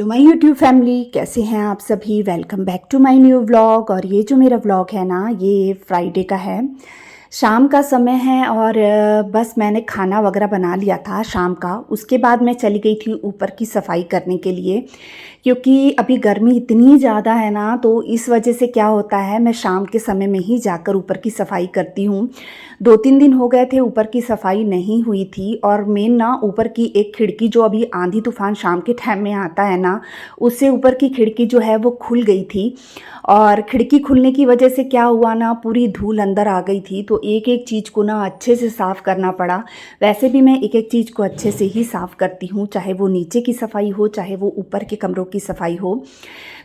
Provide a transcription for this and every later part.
Hello my YouTube family, कैसे हैं आप सभी। Welcome back to my new vlog. और ये जो मेरा व्लॉग है ना, ये फ्राइडे का है, शाम का समय है। और बस मैंने खाना वगैरह बना लिया था शाम का। उसके बाद मैं चली गई थी ऊपर की सफाई करने के लिए, क्योंकि अभी गर्मी इतनी ज़्यादा है ना, तो इस वजह से क्या होता है, मैं शाम के समय में ही जाकर ऊपर की सफाई करती हूँ। 2-3 दिन हो गए थे ऊपर की सफाई नहीं हुई थी। और मेन ना, ऊपर की एक खिड़की जो अभी आंधी तूफान शाम के टाइम में आता है ना, उससे ऊपर की खिड़की जो है वो खुल गई थी। और खिड़की खुलने की वजह से क्या हुआ ना, पूरी धूल अंदर आ गई थी। तो एक एक चीज़ को ना अच्छे से साफ़ करना पड़ा। वैसे भी मैं एक एक चीज़ को अच्छे से ही साफ़ करती हूँ, चाहे वो नीचे की सफाई हो, चाहे वो ऊपर के कमरों की सफाई हो।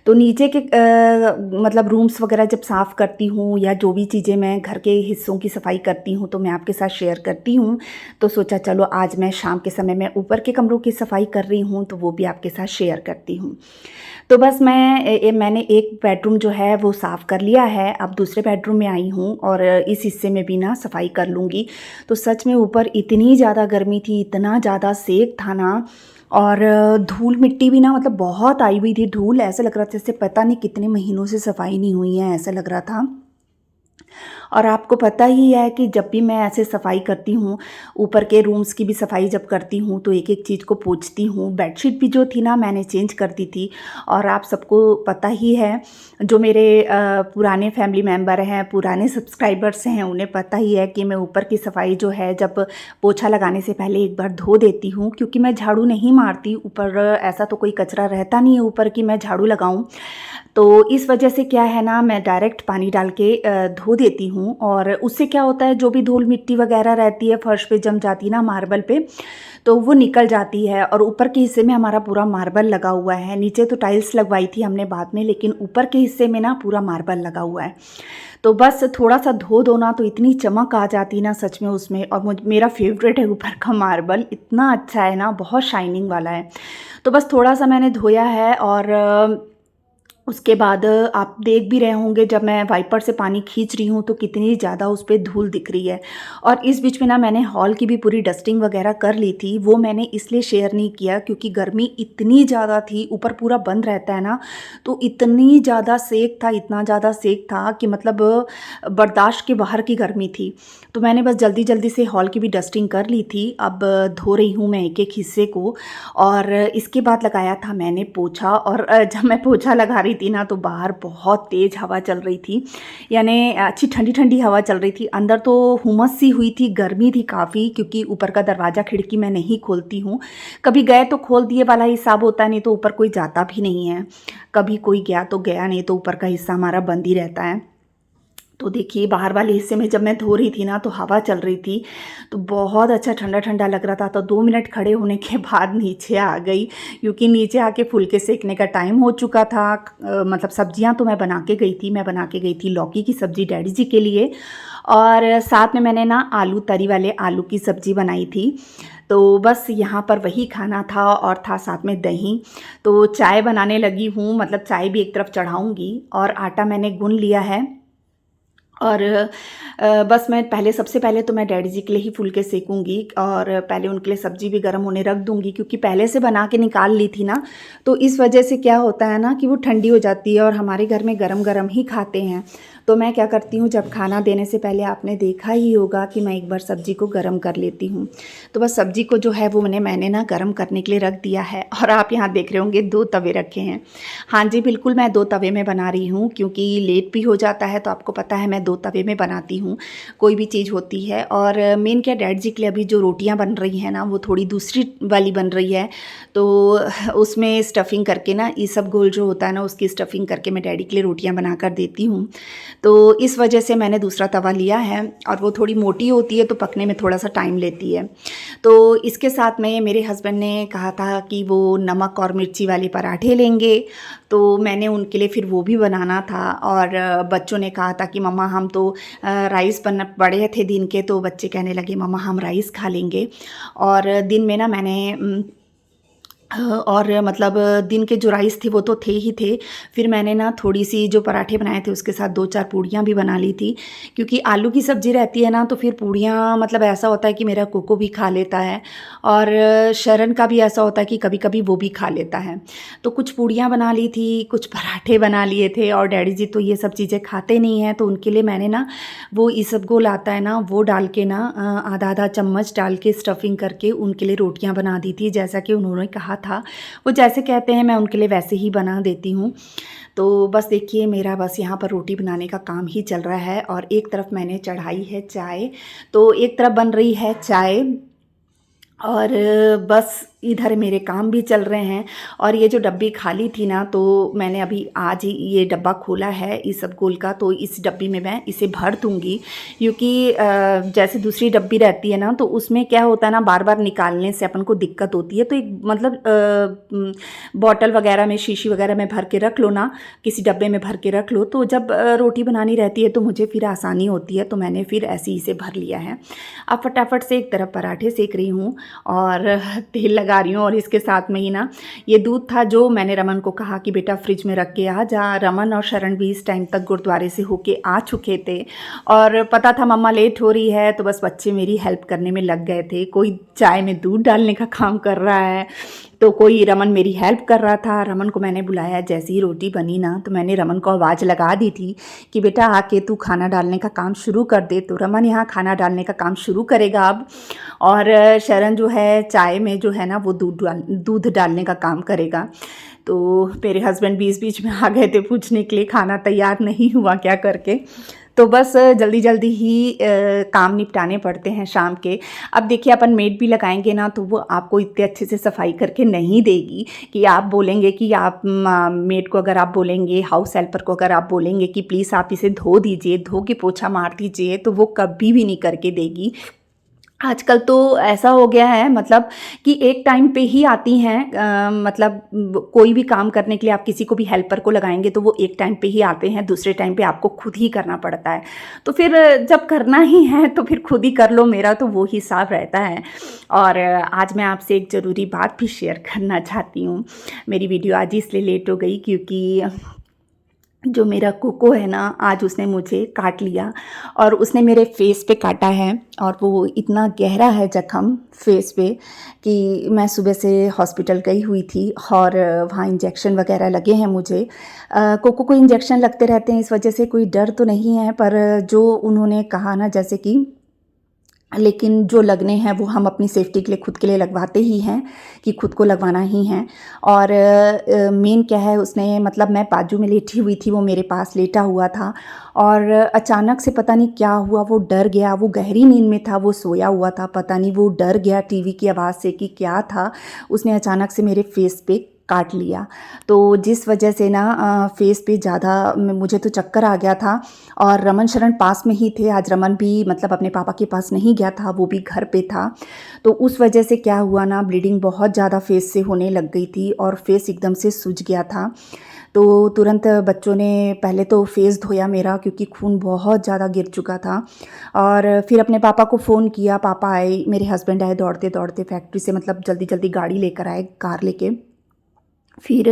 तो नीचे के मतलब रूम्स वगैरह जब साफ़ करती हूँ, या जो भी चीज़ें मैं घर के हिस्सों की सफाई करती हूँ, तो मैं आपके साथ शेयर करती हूँ। तो सोचा चलो आज मैं शाम के समय में ऊपर के कमरों की सफाई कर रही हूँ, तो वो भी आपके साथ शेयर करती हूँ। तो बस मैंने एक बेडरूम जो है वो साफ़ कर लिया है। अब दूसरे बेडरूम में आई हूँ, और इस हिस्से में भी ना सफाई कर लूँगी। तो सच में ऊपर इतनी ज़्यादा गर्मी थी, इतना ज़्यादा सेक था ना। और धूल मिट्टी भी ना, मतलब बहुत आई हुई थी धूल। ऐसा लग रहा था जैसे पता नहीं कितने महीनों से सफाई नहीं हुई है, ऐसा लग रहा था। और आपको पता ही है कि जब भी मैं ऐसे सफाई करती हूँ, ऊपर के रूम्स की भी सफाई जब करती हूँ, तो एक एक चीज़ को पोंछती हूँ। बेडशीट भी जो थी ना, मैंने चेंज कर दी थी। और आप सबको पता ही है, जो मेरे पुराने फैमिली मेम्बर हैं, पुराने सब्सक्राइबर्स हैं, उन्हें पता ही है कि मैं ऊपर की सफाई जो है, जब पोछा लगाने से पहले एक बार धो देती हूँ, क्योंकि मैं झाड़ू नहीं मारती ऊपर। ऐसा तो कोई कचरा रहता नहीं है ऊपर कि मैं झाड़ू लगाऊँ। तो इस वजह से क्या है ना, मैं डायरेक्ट पानी डाल के धो देती हूँ। और उससे क्या होता है, जो भी धूल मिट्टी वगैरह रहती है फर्श पे जम जाती है ना, मार्बल पे, तो वो निकल जाती है। और ऊपर के हिस्से में हमारा पूरा मार्बल लगा हुआ है। नीचे तो टाइल्स लगवाई थी हमने बाद में, लेकिन ऊपर के हिस्से में ना पूरा मार्बल लगा हुआ है। तो बस थोड़ा सा धो दो ना, तो इतनी चमक आ जाती ना सच में उसमें। और मेरा फेवरेट है ऊपर का मार्बल, इतना अच्छा है ना, बहुत शाइनिंग वाला है। तो बस थोड़ा सा मैंने धोया है। और उसके बाद आप देख भी रहे होंगे, जब मैं वाइपर से पानी खींच रही हूँ, तो कितनी ज़्यादा उस पे धूल दिख रही है। और इस बीच में ना, मैंने हॉल की भी पूरी डस्टिंग वगैरह कर ली थी। वो मैंने इसलिए शेयर नहीं किया क्योंकि गर्मी इतनी ज़्यादा थी, ऊपर पूरा बंद रहता है ना, तो इतनी ज़्यादा सेक था, इतना ज़्यादा सेक था कि मतलब बर्दाश्त के बाहर की गर्मी थी। तो मैंने बस जल्दी जल्दी से हॉल की भी डस्टिंग कर ली थी। अब धो रही हूँ मैं एक एक हिस्से को। और इसके बाद लगाया था मैंने पोछा। और जब मैं पोछा लगा रही थी ना, तो बाहर बहुत तेज़ हवा चल रही थी, यानी अच्छी ठंडी ठंडी हवा चल रही थी। अंदर तो हुमस सी हुई थी, गर्मी थी काफ़ी, क्योंकि ऊपर का दरवाज़ा खिड़की मैं नहीं खोलती हूँ। कभी गए तो खोल दिए वाला हिसाब होता है, नहीं तो ऊपर कोई जाता भी नहीं है। कभी कोई गया तो गया, नहीं तो ऊपर का हिस्सा हमारा बंद ही रहता है। तो देखिए, बाहर वाले हिस्से में जब मैं धो रही थी ना, तो हवा चल रही थी, तो बहुत अच्छा ठंडा ठंडा लग रहा था। तो 2 मिनट खड़े होने के बाद नीचे आ गई, क्योंकि नीचे आके फुलके सेकने का टाइम हो चुका था। मतलब सब्जियां तो मैं बना के गई थी। मैं बना के गई थी लौकी की सब्ज़ी डैडी जी के लिए, और साथ में मैंने ना आलू, तरी वाले आलू की सब्ज़ी बनाई थी। तो बस यहाँ पर वही खाना था, और था साथ में दही। तो चाय बनाने लगी हूँ, मतलब चाय भी एक तरफ चढ़ाऊँगी। और आटा मैंने गूँथ लिया है। और बस मैं पहले, सबसे पहले तो मैं डैडी जी के लिए ही फुलके सेकूंगी, और पहले उनके लिए सब्जी भी गर्म होने रख दूंगी, क्योंकि पहले से बना के निकाल ली थी ना। तो इस वजह से क्या होता है ना, कि वो ठंडी हो जाती है, और हमारे घर में गरम गरम ही खाते हैं। तो मैं क्या करती हूँ, जब खाना देने से पहले आपने देखा ही होगा कि मैं एक बार सब्जी को गर्म कर लेती हूँ। तो बस सब्जी को जो है वो मैंने ना गर्म करने के लिए रख दिया है। और आप यहाँ देख रहे होंगे 2 तवे रखे हैं। हाँ जी, बिल्कुल मैं 2 तवे में बना रही हूँ, क्योंकि लेट भी हो जाता है। तो आपको पता है, मैं 2 तवे में बनाती हूँ कोई भी चीज़ होती है। और मेन क्या, डैड जी के लिए अभी जो रोटियाँ बन रही हैं ना, वो थोड़ी दूसरी वाली बन रही है। तो उसमें स्टफिंग करके ना, ये सब गोल जो होता है ना, उसकी स्टफिंग करके मैं डैडी के लिए रोटियाँ बना कर देती हूँ। तो इस वजह से मैंने दूसरा तवा लिया है। और वो थोड़ी मोटी होती है, तो पकने में थोड़ा सा टाइम लेती है। तो इसके साथ में मेरे हस्बैंड ने कहा था कि वो नमक और मिर्ची वाले पराठे लेंगे, तो मैंने उनके लिए फिर वो भी बनाना था। और बच्चों ने कहा था कि मम्मा हम तो राइस बन पड़े थे दिन के, तो बच्चे कहने लगे मम्मा हम राइस खा लेंगे। और दिन में ना मैंने और मतलब दिन के जो राइस थे वो तो थे ही थे। फिर मैंने ना थोड़ी-सी जो पराठे बनाए थे उसके साथ 2-4 पूड़ियाँ भी बना ली थी, क्योंकि आलू की सब्ज़ी रहती है ना तो फिर पूड़ियाँ मतलब ऐसा होता है कि मेरा कोको भी खा लेता है और शरण का भी ऐसा होता है कि कभी-कभी वो भी खा लेता है। तो कुछ पूड़ियाँ बना ली थी, कुछ पराठे बना लिए थे और डैडी जी तो ये सब चीज़ें खाते नहीं हैं, तो उनके लिए मैंने ना वो इसबगोल आता है ना वो डाल के ना आधा-आधा चम्मच डाल के स्टफिंग करके उनके लिए रोटियाँ बना दी थी, जैसा कि उन्होंने कहा था। वो जैसे कहते हैं मैं उनके लिए वैसे ही बना देती हूँ। तो बस देखिए मेरा बस यहाँ पर रोटी बनाने का काम ही चल रहा है और एक तरफ मैंने चढ़ाई है चाय, तो एक तरफ बन रही है चाय और बस इधर मेरे काम भी चल रहे हैं। और ये जो डब्बी खाली थी ना तो मैंने अभी आज ही ये डब्बा खोला है इसबगोल का, तो इस डब्बी में मैं इसे भर दूँगी, क्योंकि जैसे दूसरी डब्बी रहती है ना तो उसमें क्या होता है ना बार-बार निकालने से अपन को दिक्कत होती है। तो एक मतलब बॉटल वगैरह में शीशी वगैरह में भर के रख लो ना, किसी डब्बे में भर के रख लो, तो जब रोटी बनानी रहती है तो मुझे फिर आसानी होती है, तो मैंने फिर ऐसे ही इसे भर लिया है। अब फटाफट से एक तरफ पराठे सेक रही हूँ और तेल लगा रही हूँ और इसके साथ में ही ना ये दूध था जो मैंने रमन को कहा कि बेटा फ्रिज में रख के आ जा। रमन और शरण भी इस टाइम तक गुरुद्वारे से होके आ चुके थे और पता था मम्मा लेट हो रही है, तो बस बच्चे मेरी हेल्प करने में लग गए थे। कोई चाय में दूध डालने का काम कर रहा है, तो कोई रमन मेरी हेल्प कर रहा था। रमन को मैंने बुलाया, जैसे ही रोटी बनी ना तो मैंने रमन को आवाज़ लगा दी थी कि बेटा आके तू खाना डालने का काम शुरू कर दे। तो रमन यहाँ खाना डालने का काम शुरू करेगा अब, और शरण जो है चाय में जो है ना वो दूध डालने का काम करेगा। तो मेरे हस्बैंड बीच-बीच में आ गए थे पूछने के लिए खाना तैयार नहीं हुआ क्या करके। तो बस जल्दी-जल्दी ही काम निपटाने पड़ते हैं शाम के। अब देखिए अपन मेड भी लगाएँगे ना तो वो आपको इतने अच्छे से सफाई करके नहीं देगी कि आप बोलेंगे कि आप मेड को अगर आप बोलेंगे, हाउस हेल्पर को अगर आप बोलेंगे कि प्लीज़ आप इसे धो दीजिए, धो के पोछा मार दीजिए, तो वो कभी भी नहीं करके देगी। आजकल तो ऐसा हो गया है मतलब कि एक टाइम पे ही आती हैं, मतलब कोई भी काम करने के लिए आप किसी को भी हेल्पर को लगाएंगे तो वो एक टाइम पे ही आते हैं, दूसरे टाइम पे आपको खुद ही करना पड़ता है। तो फिर जब करना ही है तो फिर खुद ही कर लो, मेरा तो वो हिसाब रहता है। और आज मैं आपसे एक ज़रूरी बात भी शेयर करना चाहती हूँ। मेरी वीडियो आज इसलिए लेट हो गई क्योंकि जो मेरा कोको है ना आज उसने मुझे काट लिया और उसने मेरे फेस पे काटा है और वो इतना गहरा है ज़ख्म फेस पे कि मैं सुबह से हॉस्पिटल गई हुई थी और वहाँ इंजेक्शन वगैरह लगे हैं मुझे। कोको को इंजेक्शन लगते रहते हैं, इस वजह से कोई डर तो नहीं है, पर जो उन्होंने कहा ना जैसे कि लेकिन जो लगने हैं वो हम अपनी सेफ्टी के लिए खुद के लिए लगवाते ही हैं कि खुद को लगवाना ही है। और मेन क्या है उसने मतलब मैं बाजू में लेटी हुई थी, वो मेरे पास लेटा हुआ था और अचानक से पता नहीं क्या हुआ वो डर गया। वो गहरी नींद में था, वो सोया हुआ था, पता नहीं वो डर गया टीवी की आवाज़ से कि क्या था, उसने अचानक से मेरे फेस पे काट लिया। तो जिस वजह से ना फेस पे ज़्यादा मुझे तो चक्कर आ गया था। और रमन शरण पास में ही थे, आज रमन भी मतलब अपने पापा के पास नहीं गया था, वो भी घर पे था। तो उस वजह से क्या हुआ ना ब्लीडिंग बहुत ज़्यादा फेस से होने लग गई थी और फेस एकदम से सूज गया था। तो तुरंत बच्चों ने पहले तो फेस धोया मेरा क्योंकि खून बहुत ज़्यादा गिर चुका था और फिर अपने पापा को फ़ोन किया। पापा आए, मेरे हस्बैंड आए दौड़ते-दौड़ते फैक्ट्री से, मतलब जल्दी-जल्दी गाड़ी लेकर आए, कार लेके। फिर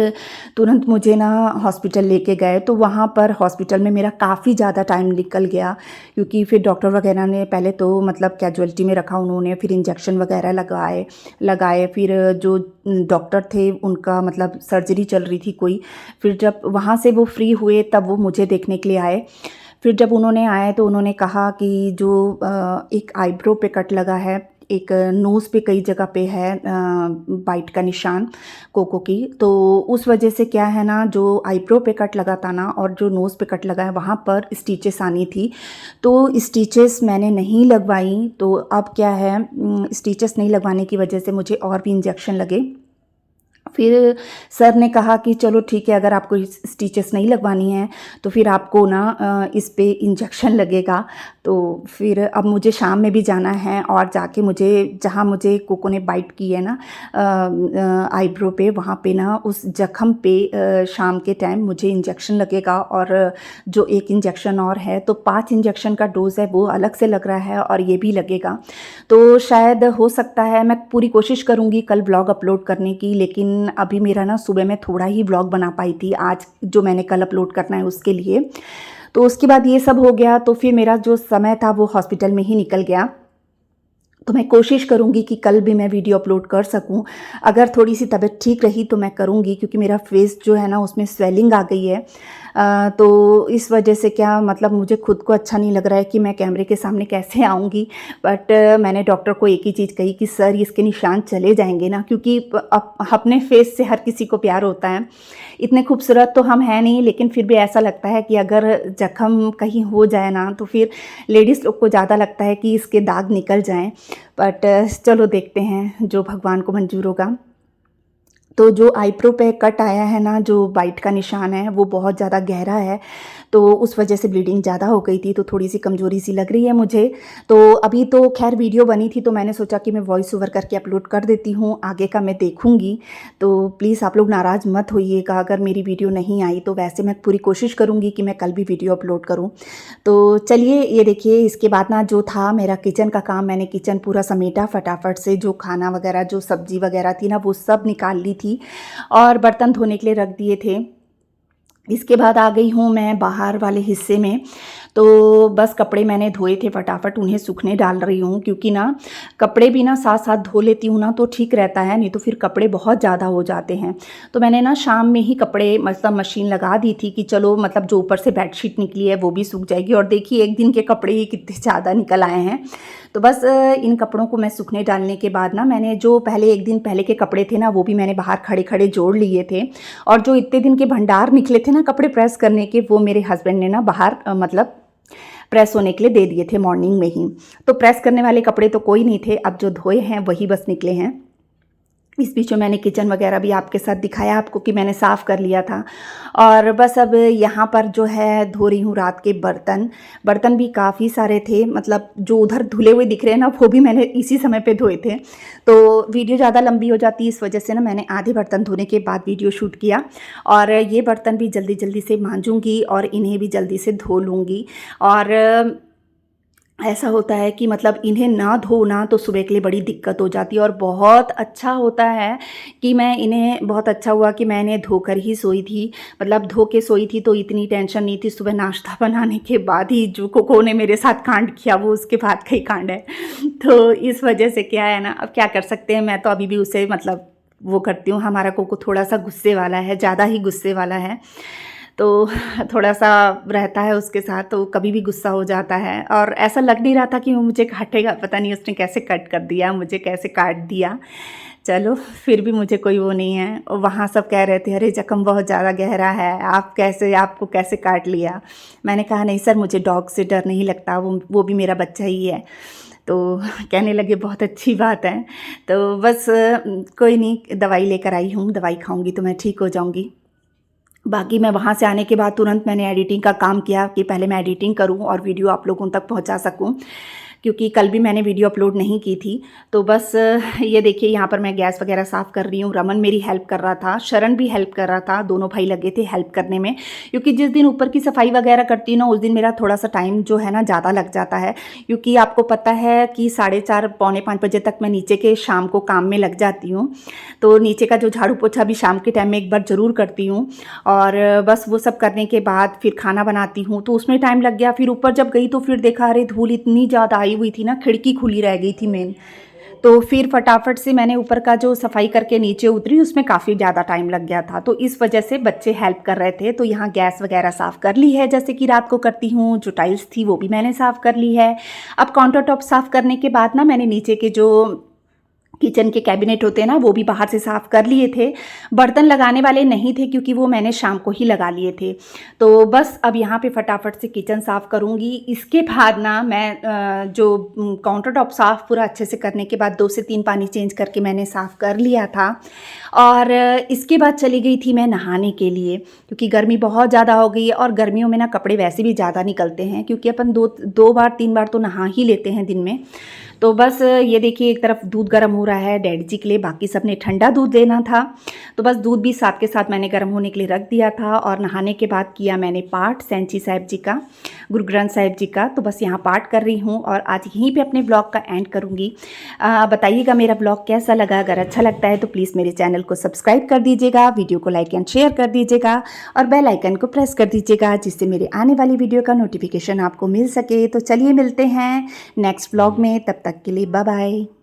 तुरंत मुझे ना हॉस्पिटल लेके गए, तो वहाँ पर हॉस्पिटल में मेरा काफ़ी ज़्यादा टाइम निकल गया क्योंकि फिर डॉक्टर वगैरह ने पहले तो मतलब कैजुअल्टी में रखा उन्होंने, फिर इंजेक्शन वगैरह लगाए फिर जो डॉक्टर थे उनका मतलब सर्जरी चल रही थी कोई। फिर जब वहाँ से वो फ्री हुए तब वो मुझे देखने के लिए आए। फिर जब उन्होंने आए तो उन्होंने कहा कि जो एक आईब्रो पे कट लगा है, एक नोज़ पे कई जगह पे है बाइट का निशान कोको की, तो उस वजह से क्या है ना जो आईब्रो पे कट लगा था ना और जो नोज़ पे कट लगा है वहाँ पर स्टिचेस आनी थी, तो स्टिचेस मैंने नहीं लगवाई। तो अब क्या है स्टिचेस नहीं लगवाने की वजह से मुझे और भी इंजेक्शन लगे। फिर सर ने कहा कि चलो ठीक है, अगर आपको स्टिचेस नहीं लगवानी है तो फिर आपको ना इस पे इंजेक्शन लगेगा। तो फिर अब मुझे शाम में भी जाना है और जाके मुझे जहाँ मुझे कोको ने बाइट की है ना आईब्रो पे, वहाँ पे ना उस जख्म पे शाम के टाइम मुझे इंजेक्शन लगेगा। और जो एक इंजेक्शन और है, तो 5 इंजेक्शन का डोज़ है वो अलग से लग रहा है और ये भी लगेगा। तो शायद हो सकता है, मैं पूरी कोशिश करूँगी कल व्लॉग अपलोड करने की, लेकिन अभी मेरा ना सुबह में थोड़ा ही व्लॉग बना पाई थी आज जो मैंने कल अपलोड करना है उसके लिए। तो उसके बाद ये सब हो गया, तो फिर मेरा जो समय था वो हॉस्पिटल में ही निकल गया। तो मैं कोशिश करूँगी कि कल भी मैं वीडियो अपलोड कर सकूँ। अगर थोड़ी सी तबीयत ठीक रही तो मैं करूँगी, क्योंकि मेरा फेस जो है ना उसमें स्वेलिंग आ गई है। तो इस वजह से क्या मतलब मुझे खुद को अच्छा नहीं लग रहा है कि मैं कैमरे के सामने कैसे आऊँगी। बट मैंने डॉक्टर को एक ही चीज़ कही कि सर इसके निशान चले जाएंगे ना, क्योंकि अपने फेस से हर किसी को प्यार होता है। इतने खूबसूरत तो हम हैं नहीं, लेकिन फिर भी ऐसा लगता है कि अगर जख्म कहीं हो जाए ना तो फिर लेडीज़ लोग को ज़्यादा लगता है कि इसके दाग निकल जाएं। बट चलो देखते हैं जो भगवान को मंजूर होगा। तो जो आईब्रो पे कट आया है ना, जो बाइट का निशान है वो बहुत ज़्यादा गहरा है, तो उस वजह से ब्लीडिंग ज़्यादा हो गई थी, तो थोड़ी सी कमज़ोरी सी लग रही है मुझे। तो अभी तो खैर वीडियो बनी थी तो मैंने सोचा कि मैं वॉइस ओवर करके अपलोड कर देती हूँ, आगे का मैं देखूँगी। तो प्लीज़ आप लोग नाराज़ मत होइएगा अगर मेरी वीडियो नहीं आई, तो वैसे मैं पूरी कोशिश करूँगी कि मैं कल भी वीडियो अपलोड करूँ। तो चलिए ये देखिए, इसके बाद ना जो था मेरा किचन का काम, मैंने किचन पूरा समेटा फटाफट से, जो खाना वगैरह जो सब्ज़ी वगैरह थी ना वो सब निकाल ली थी और बर्तन धोने के लिए रख दिए थे। इसके बाद आ गई हूँ मैं बाहर वाले हिस्से में। तो बस कपड़े मैंने धोए थे, फटाफट उन्हें सूखने डाल रही हूँ, क्योंकि ना कपड़े भी ना साथ साथ धो लेती हूँ ना तो ठीक रहता है, नहीं तो फिर कपड़े बहुत ज़्यादा हो जाते हैं। तो मैंने ना शाम में ही कपड़े मतलब मशीन लगा दी थी कि चलो मतलब जो ऊपर से बेडशीट निकली है वो भी सूख जाएगी। और देखिए एक दिन के कपड़े ही कितने ज़्यादा निकल आए हैं। तो बस इन कपड़ों को मैं सूखने डालने के बाद ना मैंने जो पहले एक दिन पहले के कपड़े थे ना वो भी मैंने बाहर खड़े खड़े जोड़ लिए थे। और जो इतने दिन के भंडार निकले थे ना कपड़े प्रेस करने के, वो मेरे हस्बैंड ने ना बाहर मतलब प्रेस होने के लिए दे दिए थे मॉर्निंग में ही। तो प्रेस करने वाले कपड़े तो कोई नहीं थे, अब जो धोए हैं वही बस निकले हैं। इस बीच में मैंने किचन वगैरह भी आपके साथ दिखाया आपको कि मैंने साफ़ कर लिया था। और बस अब यहाँ पर जो है धो रही हूँ रात के बर्तन। बर्तन भी काफ़ी सारे थे, मतलब जो उधर धुले हुए दिख रहे हैं ना वो भी मैंने इसी समय पे धोए थे। तो वीडियो ज़्यादा लंबी हो जाती, इस वजह से ना मैंने आधे बर्तन धोने के बाद वीडियो शूट किया। और ये बर्तन भी जल्दी जल्दी से मांजूँगी और इन्हें भी जल्दी से धो लूँगी। और ऐसा होता है कि मतलब इन्हें ना धो ना तो सुबह के लिए बड़ी दिक्कत हो जाती है। और बहुत अच्छा होता है कि मैं इन्हें, बहुत अच्छा हुआ कि मैं इन्हें धोकर ही सोई थी, मतलब धो के सोई थी तो इतनी टेंशन नहीं थी। सुबह नाश्ता बनाने के बाद ही जो कोको ने मेरे साथ कांड किया वो उसके बाद का ही कांड है। तो इस वजह से क्या है ना, अब क्या कर सकते हैं, मैं तो अभी भी उसे मतलब वो करती हूँ। हमारा कोको थोड़ा सा गुस्से वाला है, ज़्यादा ही गुस्से वाला है, तो थोड़ा सा रहता है उसके साथ, तो कभी भी गुस्सा हो जाता है। और ऐसा लग नहीं रहा था कि वो मुझे काटेगा, पता नहीं उसने कैसे कट कर दिया, मुझे कैसे काट दिया। चलो फिर भी मुझे कोई वो नहीं है। और वहाँ सब कह रहे थे अरे जख्म बहुत ज़्यादा गहरा है, आप कैसे, आपको कैसे काट लिया। मैंने कहा नहीं सर, मुझे डॉग से डर नहीं लगता, वो भी मेरा बच्चा ही है। तो कहने लगे बहुत अच्छी बात है। तो बस कोई नहीं, दवाई लेकर आई हूँ, दवाई खाऊंगी तो मैं ठीक हो जाऊंगी। बाकी मैं वहाँ से आने के बाद तुरंत मैंने एडिटिंग का काम किया कि पहले मैं एडिटिंग करूँ और वीडियो आप लोगों तक पहुँचा सकूँ, क्योंकि कल भी मैंने वीडियो अपलोड नहीं की थी। तो बस ये देखिए यहाँ पर मैं गैस वगैरह साफ़ कर रही हूँ। रमन मेरी हेल्प कर रहा था, शरण भी हेल्प कर रहा था, दोनों भाई लगे थे हेल्प करने में। क्योंकि जिस दिन ऊपर की सफाई वगैरह करती हूँ ना उस दिन मेरा थोड़ा सा टाइम जो है ना ज़्यादा लग जाता है, क्योंकि आपको पता है कि 4:30 पौने 5 बजे तक मैं नीचे के शाम को काम में लग जाती हूँ। तो नीचे का जो झाड़ू पोछा भी शाम के टाइम में एक बार ज़रूर करती हूँ। और बस वो सब करने के बाद फिर खाना बनाती हूँ, तो उसमें टाइम लग गया। फिर ऊपर जब गई तो फिर देखा अरे धूल इतनी ज़्यादा आई हुई थी ना, खिड़की खुली रह गई थी मेन। तो फिर फटाफट से मैंने ऊपर का जो सफाई करके नीचे उतरी, उसमें काफ़ी ज़्यादा टाइम लग गया था। तो इस वजह से बच्चे हेल्प कर रहे थे। तो यहाँ गैस वगैरह साफ़ कर ली है जैसे कि रात को करती हूँ। जो टाइल्स थी वो भी मैंने साफ़ कर ली है। अब काउंटर टॉप साफ़ करने के बाद ना मैंने नीचे के जो किचन के कैबिनेट होते हैं ना, वो भी बाहर से साफ़ कर लिए थे। बर्तन लगाने वाले नहीं थे क्योंकि वो मैंने शाम को ही लगा लिए थे। तो बस अब यहाँ पे फटाफट से किचन साफ़ करूँगी। इसके बाद ना मैं काउंटर टॉप साफ़ पूरा अच्छे से करने के बाद 2 से 3 पानी चेंज करके मैंने साफ़ कर लिया था। और इसके बाद चली गई थी मैं नहाने के लिए, क्योंकि गर्मी बहुत ज़्यादा हो गई है और गर्मियों में ना कपड़े वैसे भी ज़्यादा निकलते हैं, क्योंकि अपन 2 बार 3 बार तो नहा ही लेते हैं दिन में। तो बस ये देखिए, एक तरफ दूध गर्म हो रहा है डैडी जी के लिए, बाकी सबने ठंडा दूध लेना था, तो बस दूध भी साथ के साथ मैंने गर्म होने के लिए रख दिया था। और नहाने के बाद किया मैंने पाठ सैंची साहिब जी का, गुरु ग्रंथ साहिब जी का। तो बस यहाँ पाठ कर रही हूँ और आज यहीं पे अपने ब्लॉग का एंड करूँगी। बताइएगा मेरा ब्लॉग कैसा लगा। अगर अच्छा लगता है तो प्लीज़ मेरे चैनल को सब्सक्राइब कर दीजिएगा, वीडियो को लाइक एंड शेयर कर दीजिएगा और बेल आइकन को प्रेस कर दीजिएगा, जिससे मेरे आने वाली वीडियो का नोटिफिकेशन आपको मिल सके। तो चलिए मिलते हैं नेक्स्ट ब्लॉग में, तब तक के लिए बाय बाय।